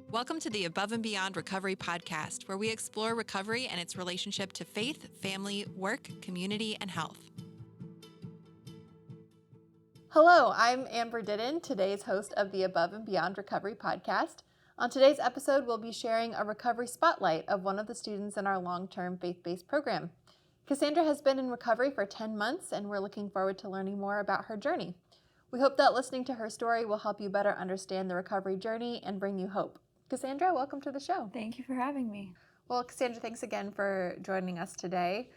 Welcome to the Above and Beyond Recovery Podcast, where we explore recovery and its relationship to faith, family, work, community, and health. Hello, I'm Amber Didden, today's host of the Above and Beyond Recovery Podcast. On today's episode, we'll be sharing a recovery spotlight of one of the students in our long-term faith-based program. Cassandra has been in recovery for 10 months, and we're looking forward to learning more about her journey. We hope that listening to her story will help you better understand the recovery journey and bring you hope. Cassandra, welcome to the show. Thank you for having me. Well, Cassandra, thanks again for joining us today.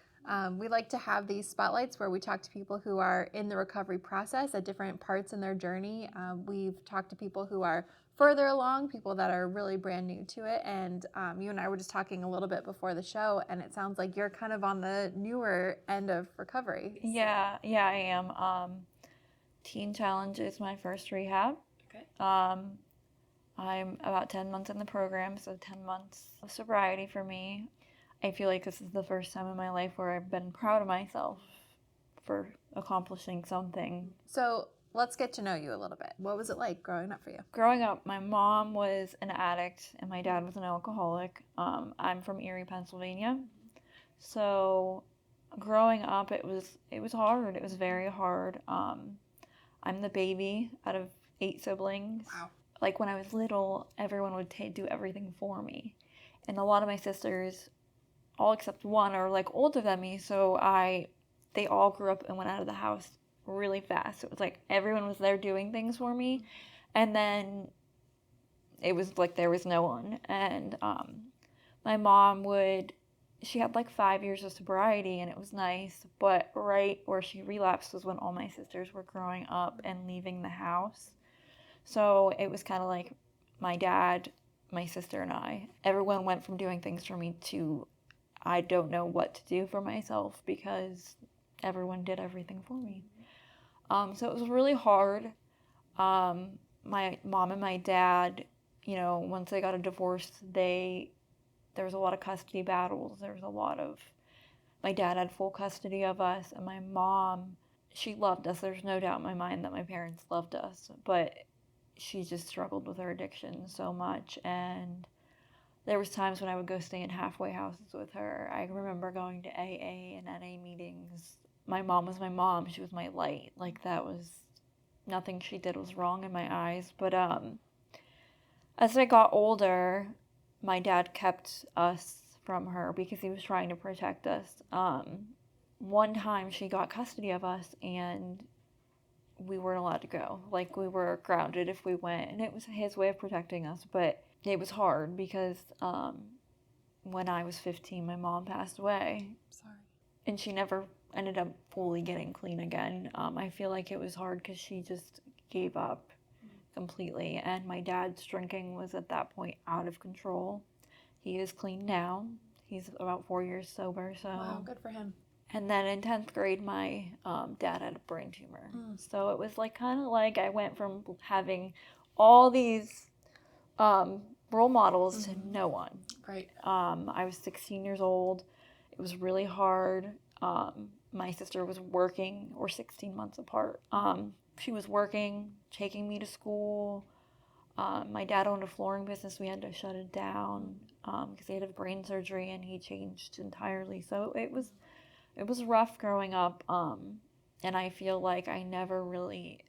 We like to have these spotlights where we talk to people who are in the recovery process at different parts in their journey. We've talked to people who are further along, people that are really brand new to it. And you and I were just talking a little bit before the show, and it sounds like you're kind of on the newer end of recovery. Yeah, I am. Teen Challenge is my first rehab. Okay. I'm about 10 months in the program, so 10 months of sobriety for me. I feel like this is the first time in my life where I've been proud of myself for accomplishing something. So let's get to know you a little bit. What was it like growing up for you? Growing up, my mom was an addict and my dad was an alcoholic. I'm from Erie, Pennsylvania. So growing up, it was hard. It was very hard. I'm the baby out of 8 siblings. Wow. Like when I was little, everyone would do everything for me. And a lot of my sisters, all except one, are like older than me. So they all grew up and went out of the house really fast. It was like everyone was there doing things for me. And then it was like there was no one. And my mom she had like 5 years of sobriety and it was nice. But right where she relapsed was when all my sisters were growing up and leaving the house. So it was kind of like my dad, my sister, and I. Everyone went from doing things for me to I don't know what to do for myself because everyone did everything for me. So it was really hard. My mom and my dad, once they got a divorce, there was a lot of custody battles. My dad had full custody of us, and my mom, she loved us. There's no doubt in my mind that my parents loved us, but she just struggled with her addiction so much. And there was times when I would go stay in halfway houses with her. I remember going to AA and NA meetings. My mom was my mom. She was my light. Like that was nothing she did was wrong in my eyes. But as I got older, my dad kept us from her because he was trying to protect us. One time she got custody of us and we weren't allowed to go. Like we were grounded if we went, and it was his way of protecting us. But it was hard because when I was 15, my mom passed away. Sorry. And she never ended up fully getting clean again. I feel like it was hard because she just gave up completely. And my dad's drinking was at that point out of control. He is clean now. He's about 4 years sober. So. Wow, good for him. And then in 10th grade, my dad had a brain tumor. So it was like kind of like I went from having all these role models to no one. Right. I was 16 years old. It was really hard. My sister was working. We're 16 months apart. She was working, taking me to school. My dad owned a flooring business. We had to shut it down because he had a brain surgery and he changed entirely. So it was rough growing up, and I feel like I never really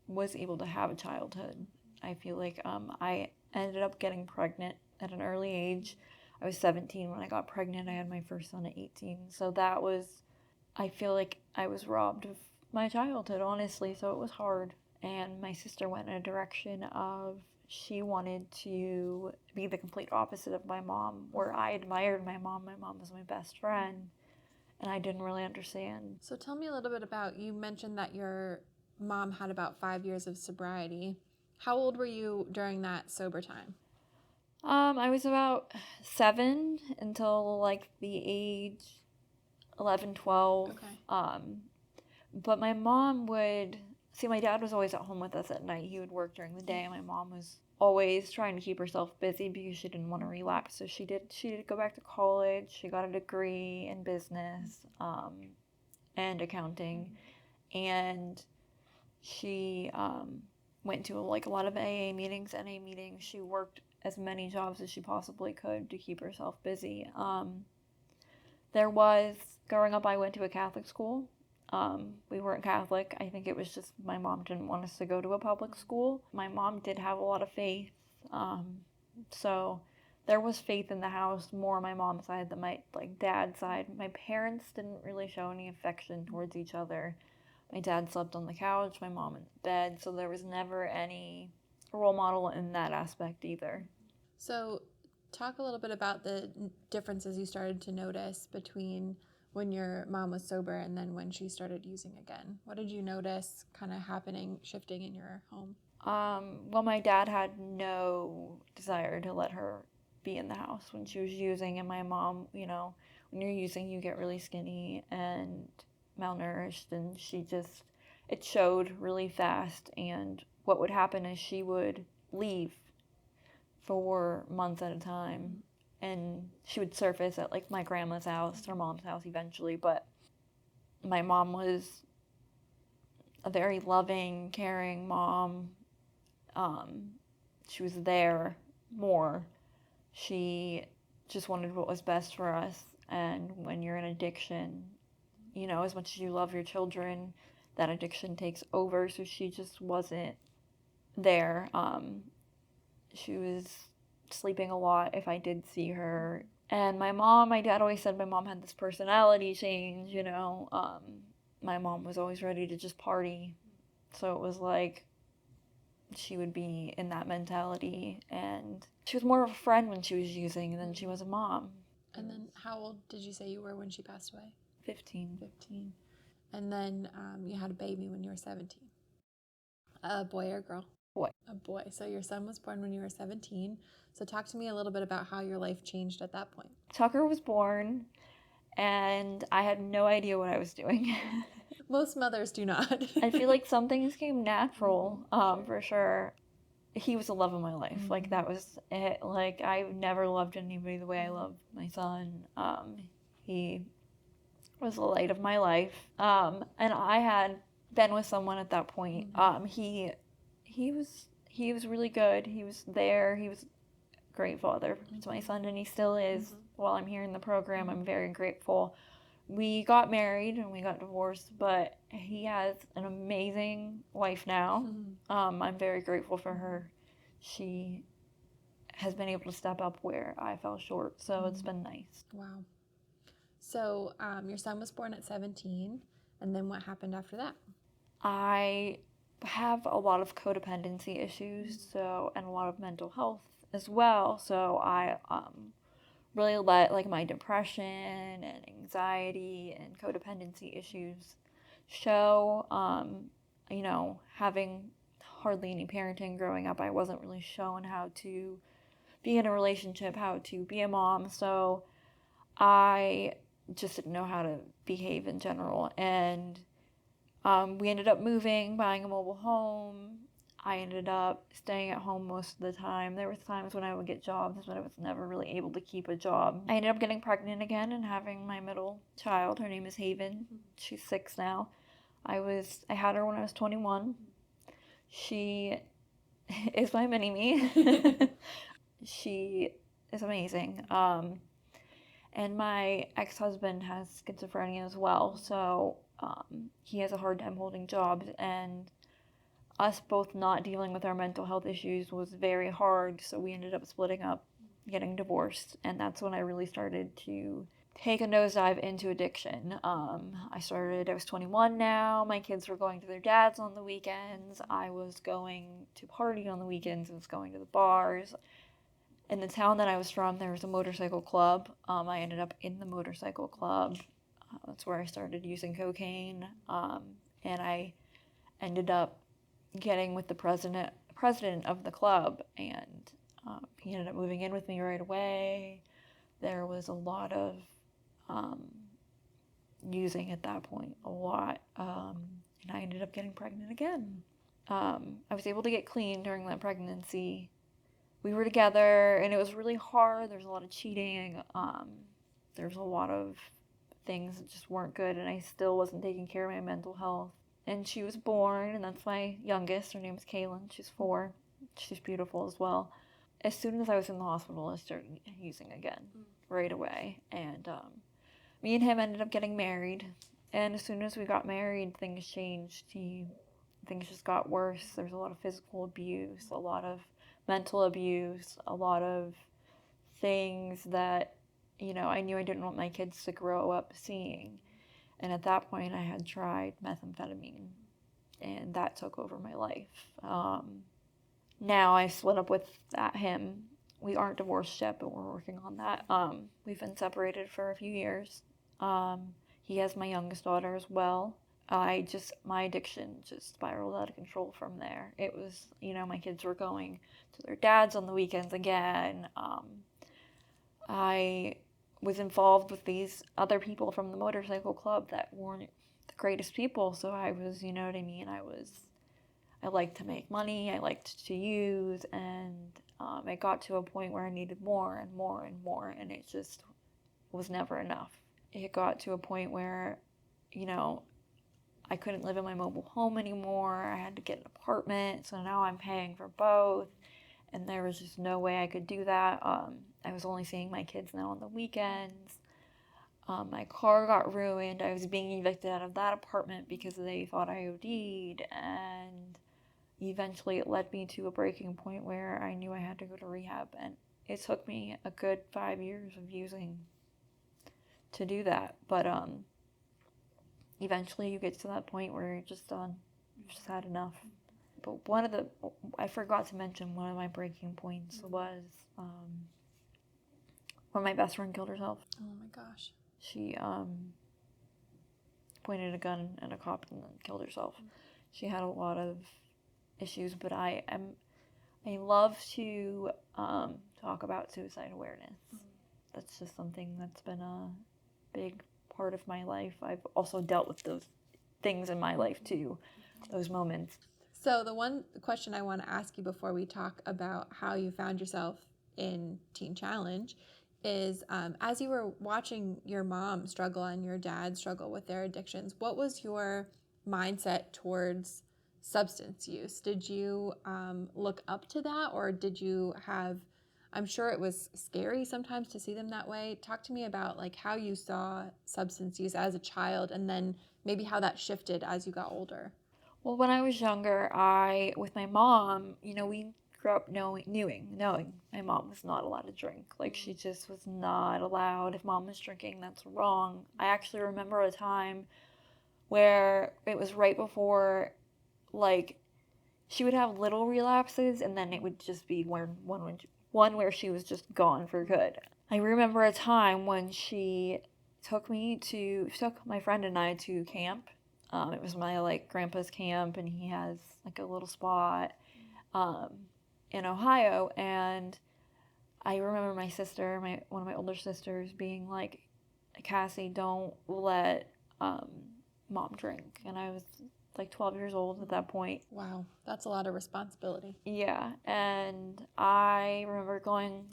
was able to have a childhood. I feel like I ended up getting pregnant at an early age. I was 17 when I got pregnant. I had my first son at 18. So I feel like I was robbed of my childhood, honestly, so it was hard. And my sister went in a direction of she wanted to be the complete opposite of my mom, where I admired my mom. My mom was my best friend. And I didn't really understand. So tell me a little bit you mentioned that your mom had about 5 years of sobriety. How old were you during that sober time? I was about 7 until like the age 11, 12. Okay. But my mom my dad was always at home with us at night. He would work during the day, and my mom was always trying to keep herself busy because she didn't want to relapse. So she did go back to college. She got a degree in business and accounting, and she went to like a lot of AA meetings, NA meetings. She worked as many jobs as she possibly could to keep herself busy. Growing up, I went to a Catholic school. We weren't Catholic. I think it was just my mom didn't want us to go to a public school. My mom did have a lot of faith. So there was faith in the house, more on my mom's side than my dad's side. My parents didn't really show any affection towards each other. My dad slept on the couch, my mom in bed, so there was never any role model in that aspect either. So talk a little bit about the differences you started to notice between when your mom was sober and then when she started using again. What did you notice kind of shifting in your home? Well, my dad had no desire to let her be in the house when she was using, and my mom, when you're using, you get really skinny and malnourished, and it showed really fast. And what would happen is she would leave for months at a time, and she would surface at my grandma's house, her mom's house eventually. But my mom was a very loving, caring mom. She was there more. She just wanted what was best for us. And when you're in addiction, as much as you love your children, that addiction takes over. So she just wasn't there. She was sleeping a lot if I did see her. And my dad always said my mom had this personality change, My mom was always ready to just party. So it was like she would be in that mentality. And she was more of a friend when she was using than she was a mom. And then how old did you say you were when she passed away? 15. And then you had a baby when you were 17. A boy or a girl? Boy. A boy. So your son was born when you were 17. So talk to me a little bit about how your life changed at that point. Tucker was born, and I had no idea what I was doing. Most mothers do not. I feel like some things came natural, for sure. He was the love of my life. Mm-hmm. That was it. I've never loved anybody the way I loved my son. He was the light of my life. And I had been with someone at that point. He was really good. He was there. He was a great father to my son, and he still is. While I'm here in the program, I'm very grateful. We got married and we got divorced, but he has an amazing wife now. I'm very grateful for her. She has been able to step up where I fell short, so it's been nice. Wow. So your son was born at 17, and then what happened after that? I have a lot of codependency issues, and a lot of mental health as well. So I really let my depression and anxiety and codependency issues show. Having hardly any parenting growing up, I wasn't really shown how to be in a relationship, how to be a mom. So I just didn't know how to behave in general. And we ended up moving, buying a mobile home. I ended up staying at home most of the time. There was times when I would get jobs, but I was never really able to keep a job. I ended up getting pregnant again and having my middle child. Her name is Haven. She's 6 now. I had her when I was 21. She is my mini-me. She is amazing. And my ex-husband has schizophrenia as well, so he has a hard time holding jobs, and us both not dealing with our mental health issues was very hard, so we ended up splitting up, getting divorced, and that's when I really started to take a nosedive into addiction. I was 21 now, my kids were going to their dads on the weekends, I was going to party on the weekends, I was going to the bars. In the town that I was from, there was a motorcycle club. I ended up in the motorcycle club. That's where I started using cocaine, and I ended up getting with the president of the club, and he ended up moving in with me right away. There was a lot of using at that point, a lot, and I ended up getting pregnant again. I was able to get clean during that pregnancy. We were together, and it was really hard. There was a lot of cheating. There was a lot of things that just weren't good, and I still wasn't taking care of my mental health. And she was born, and that's my youngest. Her name is Kaylin. She's 4. She's beautiful as well. as soon as I was in the hospital, I started using again right away. And me and him ended up getting married. And as soon as we got married, things changed. Things just got worse. There's a lot of physical abuse, a lot of mental abuse, a lot of things that, I knew I didn't want my kids to grow up seeing. And at that point, I had tried methamphetamine, and that took over my life. Now I split up with him. We aren't divorced yet, but we're working on that. We've been separated for a few years. He has my youngest daughter as well. My addiction just spiraled out of control from there. It was, my kids were going to their dads on the weekends again. I was involved with these other people from the motorcycle club that weren't the greatest people. So I was, you know what I mean? I liked to make money. I liked to use, and it got to a point where I needed more and more and more, and it just was never enough. It got to a point where, I couldn't live in my mobile home anymore. I had to get an apartment, so now I'm paying for both, and there was just no way I could do that. I was only seeing my kids now on the weekends. My car got ruined. I was being evicted out of that apartment because they thought I OD'd, and eventually it led me to a breaking point where I knew I had to go to rehab, and it took me a good 5 years of using to do that. But eventually you get to that point where you're just done. You've just had enough. But I forgot to mention one of my breaking points was when my best friend killed herself. Oh my gosh. She pointed a gun at a cop and then killed herself. She had a lot of issues, but I love to talk about suicide awareness. That's just something that's been a big part of my life. I've also dealt with those things in my life too, those moments. So the one question I want to ask you before we talk about how you found yourself in Teen Challenge is, as you were watching your mom struggle and your dad struggle with their addictions, what was your mindset towards substance use? Did you look up to that, or did you have, I'm sure it was scary sometimes to see them that way. Talk to me about like how you saw substance use as a child, and then maybe how that shifted as you got older. Well, when I was younger, with my mom, we grew up knowing my mom was not allowed to drink. Like, she just was not allowed. If mom was drinking, that's wrong. I actually remember a time where it was right before, like, she would have little relapses, and then it would just be one where she was just gone for good. I remember a time when she took my friend and I to camp. It was my grandpa's camp, and he has a little spot in Ohio. And I remember my sister, one of my older sisters, being like, "Cassie, don't let mom drink." And I was 12 years old at that point. Wow, that's a lot of responsibility. Yeah, and I remember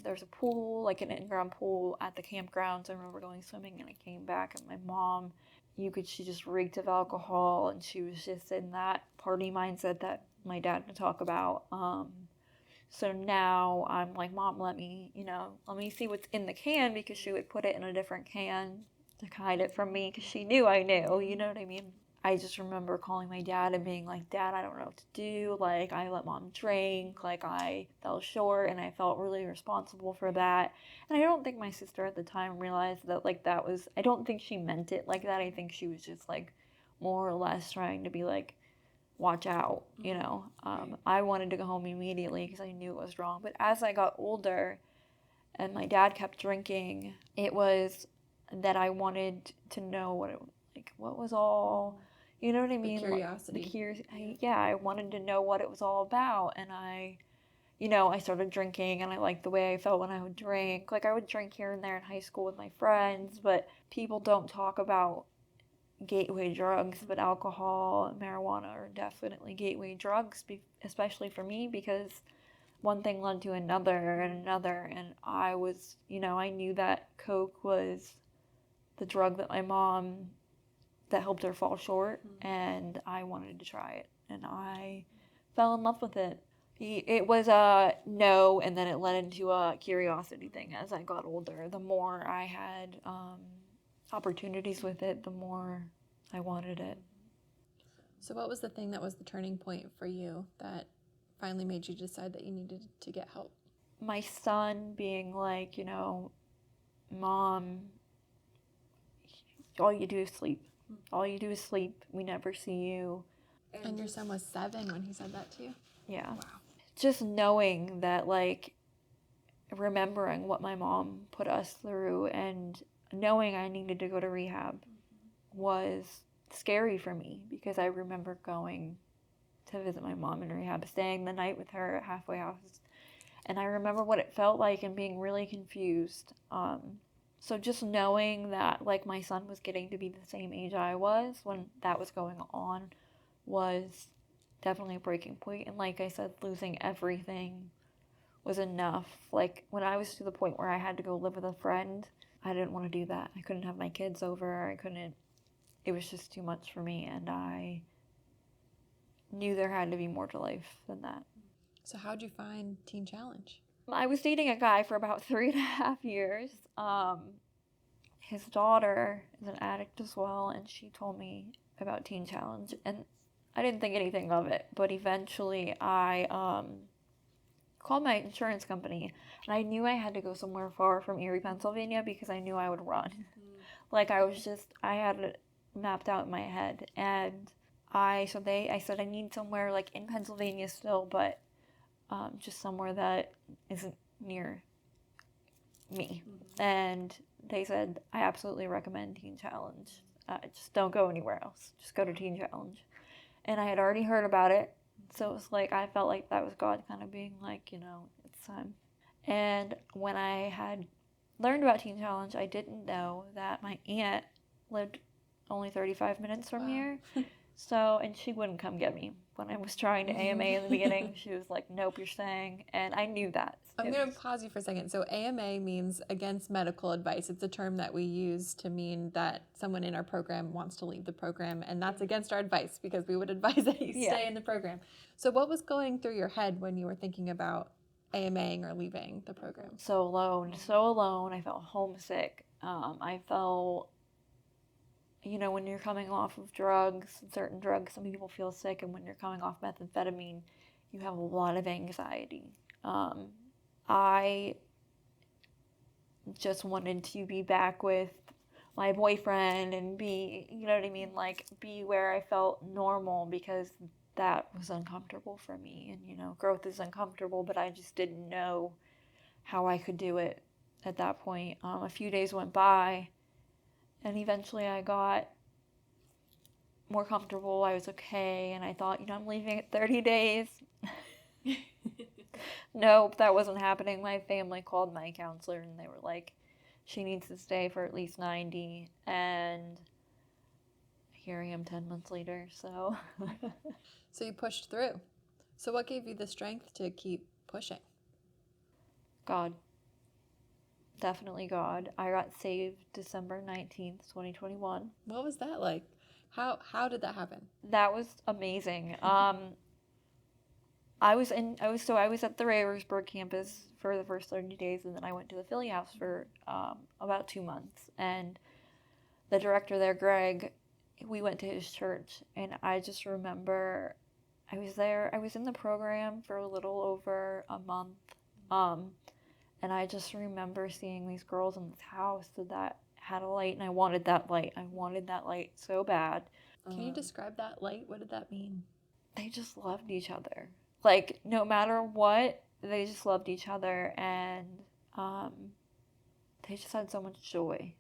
there's a pool, an in-ground pool at the campgrounds. I remember going swimming, and I came back, and my mom, she just reeked of alcohol, and she was just in that party mindset that my dad would talk about. So now I'm like, "Mom, let me see what's in the can," because she would put it in a different can to hide it from me, because she knew I knew, you know what I mean? I just remember calling my dad and being like, "Dad, I don't know what to do. I let mom drink. I fell short, and I felt really responsible for that." And I don't think my sister at the time realized that, that was, I don't think she meant it like that. I think she was just, more or less trying to be watch out, I wanted to go home immediately because I knew it was wrong. But as I got older and my dad kept drinking, it was that I wanted to know what was all... You know what I mean? The curiosity. I wanted to know what it was all about. And I started drinking, and I liked the way I felt when I would drink. I would drink here and there in high school with my friends, but people don't talk about gateway drugs, but alcohol and marijuana are definitely gateway drugs, especially for me, because one thing led to another and another. And I was, I knew that Coke was the drug that that helped her fall short, and I wanted to try it, and I fell in love with it. It was a no, and then it led into a curiosity thing as I got older. The more I had opportunities with it, the more I wanted it. So what was the thing that was the turning point for you that finally made you decide that you needed to get help? My son being like, Mom, all you do is sleep. All you do is sleep. We never see you. And your son was 7 when he said that to you? Yeah. Wow. Just knowing that, remembering what my mom put us through and knowing I needed to go to rehab was scary for me, because I remember going to visit my mom in rehab, staying the night with her at halfway houses. And I remember what it felt like and being really confused. So just knowing that, my son was getting to be the same age I was when that was going on was definitely a breaking point. And like I said, losing everything was enough. When I was to the point where I had to go live with a friend, I didn't want to do that. I couldn't have my kids over. It was just too much for me. And I knew there had to be more to life than that. So how'd you find Teen Challenge? I was dating a guy for about 3.5 years. His daughter is an addict as well, and she told me about Teen Challenge, and I didn't think anything of it. But eventually, I called my insurance company, and I knew I had to go somewhere far from Erie, Pennsylvania, because I knew I would run. I had it mapped out in my head, and I said I need somewhere in Pennsylvania still, but just somewhere that isn't near me. And they said, I absolutely recommend Teen Challenge. Just don't go anywhere else. Just go to Teen Challenge. And I had already heard about it. So it was I felt like that was God kind of being it's time. And when I had learned about Teen Challenge, I didn't know that my aunt lived only 35 minutes from here. So, and she wouldn't come get me. When I was trying to AMA in the beginning, she was like, nope, you're staying. And I knew that. I'm going to pause you for a second. So AMA means against medical advice. It's a term that we use to mean that someone in our program wants to leave the program. And that's against our advice, because we would advise that you stay in the program. So what was going through your head when you were thinking about AMAing or leaving the program? So alone. I felt homesick. I felt, when you're coming off of certain drugs, some people feel sick. And when you're coming off methamphetamine, you have a lot of anxiety. I just wanted to be back with my boyfriend and be, be where I felt normal, because that was uncomfortable for me. And, growth is uncomfortable, but I just didn't know how I could do it at that point. A few days went by, and eventually I got more comfortable. I was okay, and I thought, I'm leaving at 30 days. Nope, that wasn't happening. My family called my counselor, and they were like, she needs to stay for at least 90, and here I am 10 months later, so. So you pushed through. So what gave you the strength to keep pushing? God. Definitely God. I got saved December 19th, 2021. What was that like? How did that happen? That was amazing. I was at the Rayersburg campus for the first 30 days, and then I went to the Philly house for about 2 months. And the director there, Greg, we went to his church, and I just remember I was in the program for a little over a month, and I just remember seeing these girls in this house that had a light, and I wanted that light. I wanted that light so bad. Can you describe that light? What did that mean? They just loved each other. No matter what, they just loved each other, and they just had so much joy.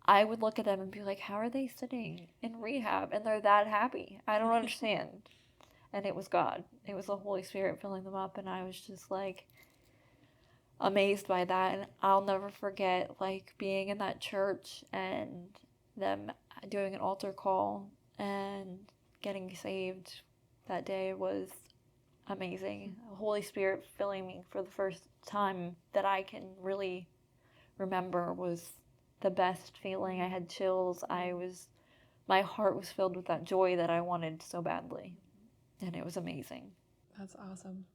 I would look at them and be like, how are they sitting in rehab and they're that happy? I don't understand. And it was God. It was the Holy Spirit filling them up, and I was just amazed by that. And I'll never forget being in that church and them doing an altar call and getting saved that day was amazing. The Holy Spirit filling me for the first time that I can really remember was the best feeling. I had chills. My heart was filled with that joy that I wanted so badly. And it was amazing. That's awesome.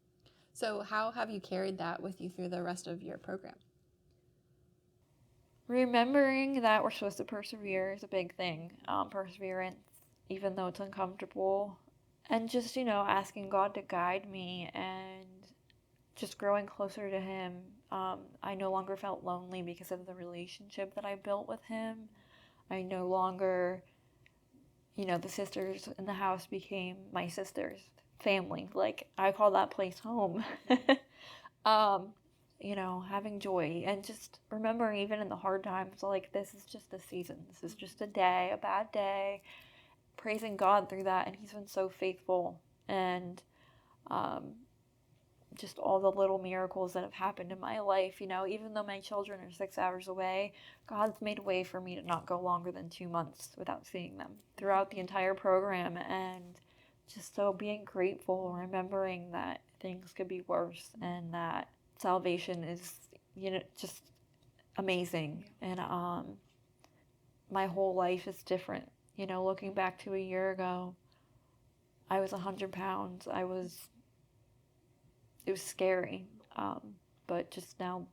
So how have you carried that with you through the rest of your program? Remembering that we're supposed to persevere is a big thing. Perseverance, even though it's uncomfortable. And just, asking God to guide me and just growing closer to Him. I no longer felt lonely because of the relationship that I built with Him. I no longer, the sisters in the house became my sisters, family. Like, I call that place home. Having joy and just remembering even in the hard times, like, this is just a season. This is just a day, a bad day. Praising God through that, and He's been so faithful. And just all the little miracles that have happened in my life, even though my children are 6 hours away, God's made a way for me to not go longer than 2 months without seeing them throughout the entire program. And just so being grateful, remembering that things could be worse and that salvation is, just amazing. And my whole life is different. Looking back to a year ago, I was 100 pounds. It was scary. But just now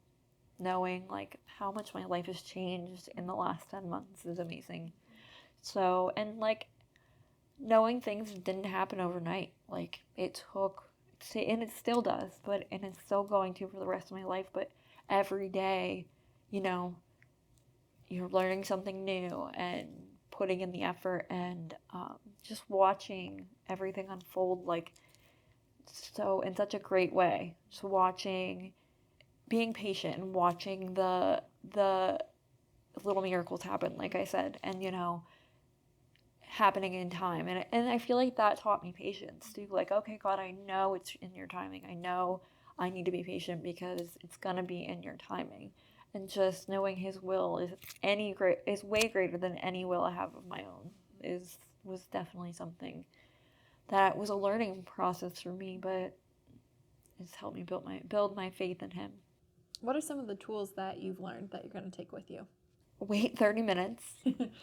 knowing, like, how much my life has changed in the last 10 months is amazing. So, and, like, knowing things didn't happen overnight. Like, it took, and it still does, and it's still going to for the rest of my life. But every day, you're learning something new and putting in the effort, and just watching everything unfold, like, so in such a great way. Just being patient and watching the little miracles happen, like I said, and happening in time. And I feel like that taught me patience too. Like, okay, God, I know it's in your timing. I know I need to be patient because it's gonna be in your timing. And just knowing His will is way greater than any will I have of my own was definitely something that was a learning process for me, but it's helped me build my faith in Him. What are some of the tools that you've learned that you're going to take with you? Wait 30 minutes.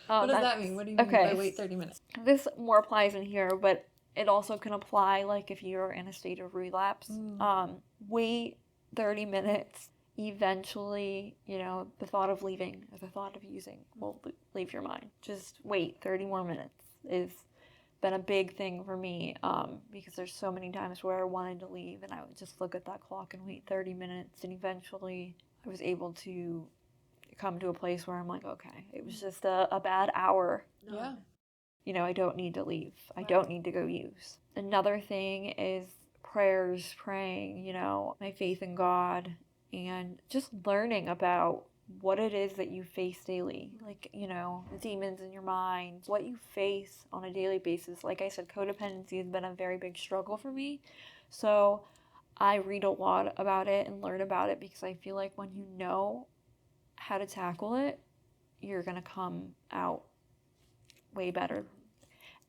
What does that mean? What do you mean by wait 30 minutes? This more applies in here, but it also can apply, like, if you're in a state of relapse. Wait 30 minutes. Eventually, the thought of leaving or the thought of using will leave your mind. Just wait 30 more minutes is been a big thing for me, because there's so many times where I wanted to leave and I would just look at that clock and wait 30 minutes, and eventually I was able to come to a place where I'm like, okay, it was just a bad hour. Yeah. I don't need to leave. I don't need to go use. Another thing is praying, my faith in God, and just learning about what it is that you face daily, like, the demons in your mind, what you face on a daily basis. Like I said, codependency has been a very big struggle for me. So I read a lot about it and learn about it because I feel like when you know how to tackle it, you're going to come out way better.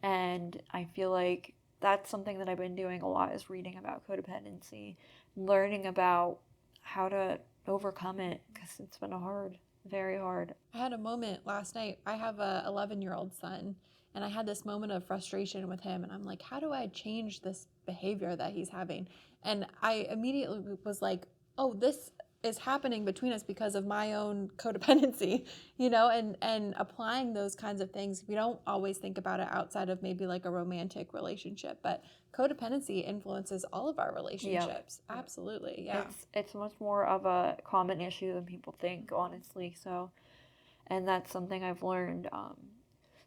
And I feel like that's something that I've been doing a lot, is reading about codependency, learning about how to overcome it, because it's been very hard. I had a moment last night. I have a 11-year-old son, and I had this moment of frustration with him, and I'm like, how do I change this behavior that he's having? And I immediately was like, oh, this is happening between us because of my own codependency, and applying those kinds of things. We don't always think about it outside of maybe like a romantic relationship, but codependency influences all of our relationships. Yep. Absolutely. Yeah. It's much more of a common issue than people think, honestly. So, and that's something I've learned.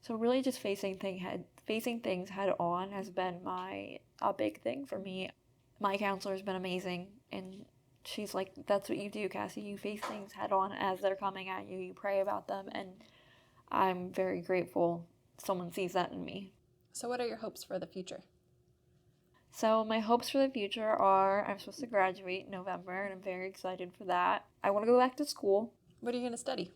So really just facing things head on has been a big thing for me. My counselor has been amazing, and she's like, that's what you do, Cassie. You face things head on as they're coming at you. You pray about them, and I'm very grateful someone sees that in me. So what are your hopes for the future? So my hopes for the future are, I'm supposed to graduate in November, and I'm very excited for that. I want to go back to school. What are you going to study?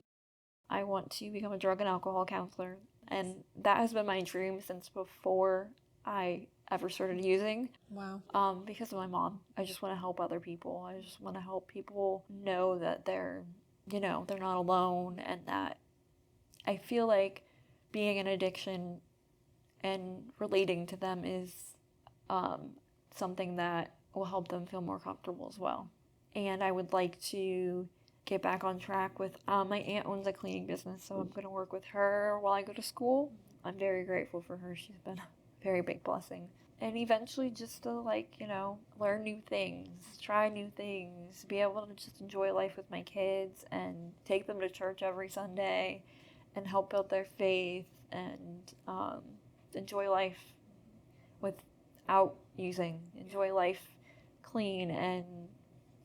I want to become a drug and alcohol counselor, and that has been my dream since before I ever started using. Wow. Because of my mom. I just want to help other people. I just want to help people know that they're not alone, and that I feel like being in addiction and relating to them is something that will help them feel more comfortable as well. And I would like to get back on track with, my aunt owns a cleaning business, so I'm going to work with her while I go to school. I'm very grateful for her. She's been a very big blessing. And eventually just to, learn new things, try new things, be able to just enjoy life with my kids and take them to church every Sunday and help build their faith and enjoy life without using, enjoy life clean and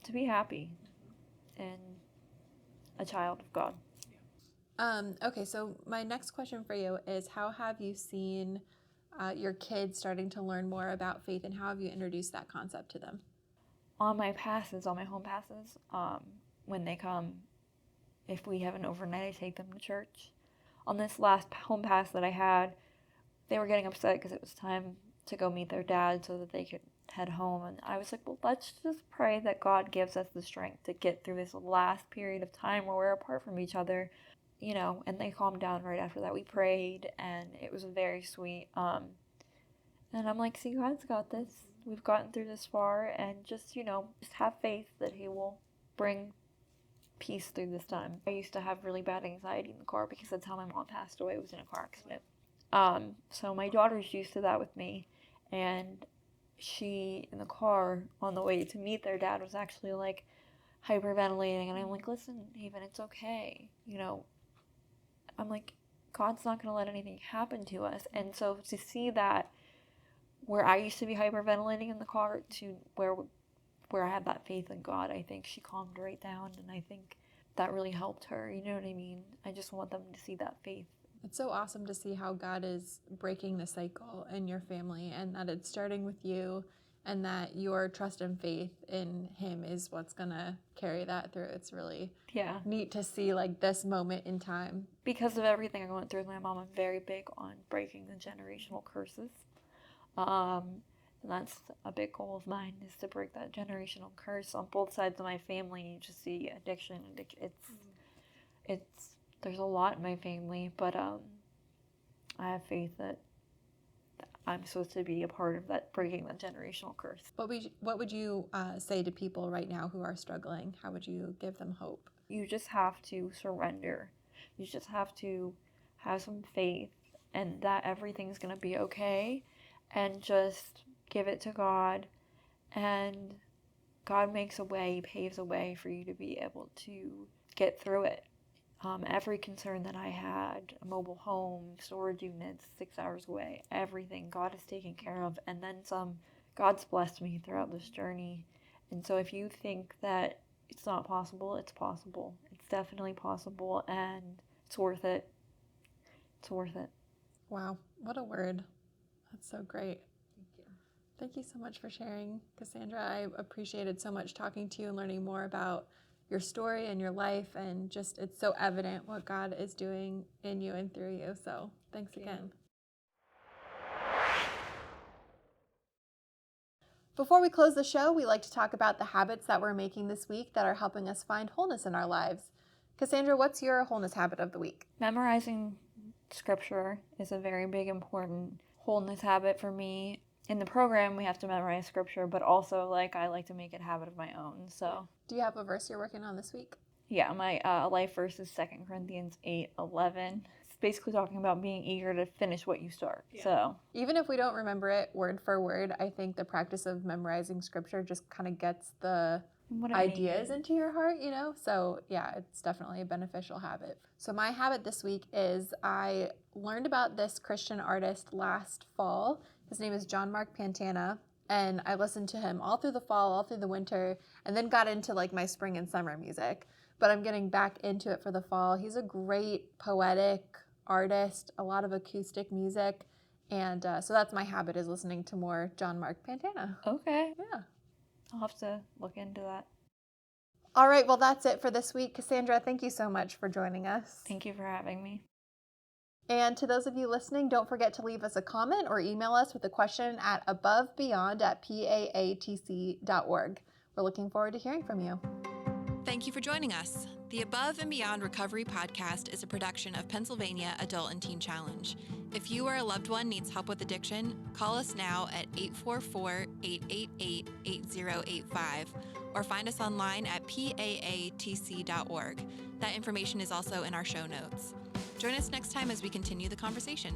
to be happy and a child of God. Okay, so my next question for you is, how have you seen your kids starting to learn more about faith, and how have you introduced that concept to them? On my home passes, when they come, if we have an overnight, I take them to church. On this last home pass that I had, they were getting upset because it was time to go meet their dad so that they could head home. And I was like, well, let's just pray that God gives us the strength to get through this last period of time where we're apart from each other, and they calmed down right after that. We prayed, and it was very sweet. And I'm like, see, God's got this. We've gotten through this far, and just have faith that He will bring peace through this time. I used to have really bad anxiety in the car because that's how my mom passed away, was in a car accident. So my daughter's used to that with me, and she, in the car on the way to meet their dad, was actually like hyperventilating, and I'm like, listen, Haven, it's okay. I'm like, God's not going to let anything happen to us. And so to see that, where I used to be hyperventilating in the car to where I had that faith in God, I think she calmed right down, and I think that really helped her. You know what I mean? I just want them to see that faith. It's so awesome to see how God is breaking the cycle in your family, and that it's starting with you, and that your trust and faith in Him is what's going to carry that through. It's really neat to see this moment in time. Because of everything I went through with my mom, I'm very big on breaking the generational curses. And that's a big goal of mine, is to break that generational curse on both sides of my family. You just see addiction. There's a lot in my family, but I have faith that I'm supposed to be a part of that, breaking that generational curse. What would you say to people right now who are struggling? How would you give them hope? You just have to surrender. You just have to have some faith, and that everything's going to be okay, and just give it to God, and God makes a way, He paves a way for you to be able to get through it. Every concern that I had, a mobile home, storage units, 6 hours away, everything God has taken care of, and then some. God's blessed me throughout this journey. And so if you think that it's not possible, it's possible. It's definitely possible, and it's worth it. It's worth it. Wow, what a word. That's so great. Thank you so much for sharing, Cassandra. I appreciated so much talking to you and learning more about your story and your life, and just it's so evident what God is doing in you and through you. So thanks again. Before we close the show, we like to talk about the habits that we're making this week that are helping us find wholeness in our lives. Cassandra, what's your wholeness habit of the week? Memorizing scripture is a very big, important wholeness habit for me. In the program, we have to memorize scripture, but also, I like to make it a habit of my own. So, do you have a verse you're working on this week? Yeah, my life verse is 2 Corinthians 8:11. It's basically talking about being eager to finish what you start. Yeah. So, even if we don't remember it word for word, I think the practice of memorizing scripture just kind of gets the ideas into your heart, So, yeah, it's definitely a beneficial habit. So, my habit this week is I learned about this Christian artist last fall. His name is John Mark Pantana, and I listened to him all through the fall, all through the winter, and then got into my spring and summer music. But I'm getting back into it for the fall. He's a great poetic artist, a lot of acoustic music, and so that's my habit, is listening to more John Mark Pantana. Okay. Yeah. I'll have to look into that. All right, well, that's it for this week. Cassandra, thank you so much for joining us. Thank you for having me. And to those of you listening, don't forget to leave us a comment or email us with a question at AboveBeyond@paatc.org. We're looking forward to hearing from you. Thank you for joining us. The Above and Beyond Recovery podcast is a production of Pennsylvania Adult and Teen Challenge. If you or a loved one needs help with addiction, call us now at 844 888-888-8085 or find us online at paatc.org. That information is also in our show notes. Join us next time as we continue the conversation.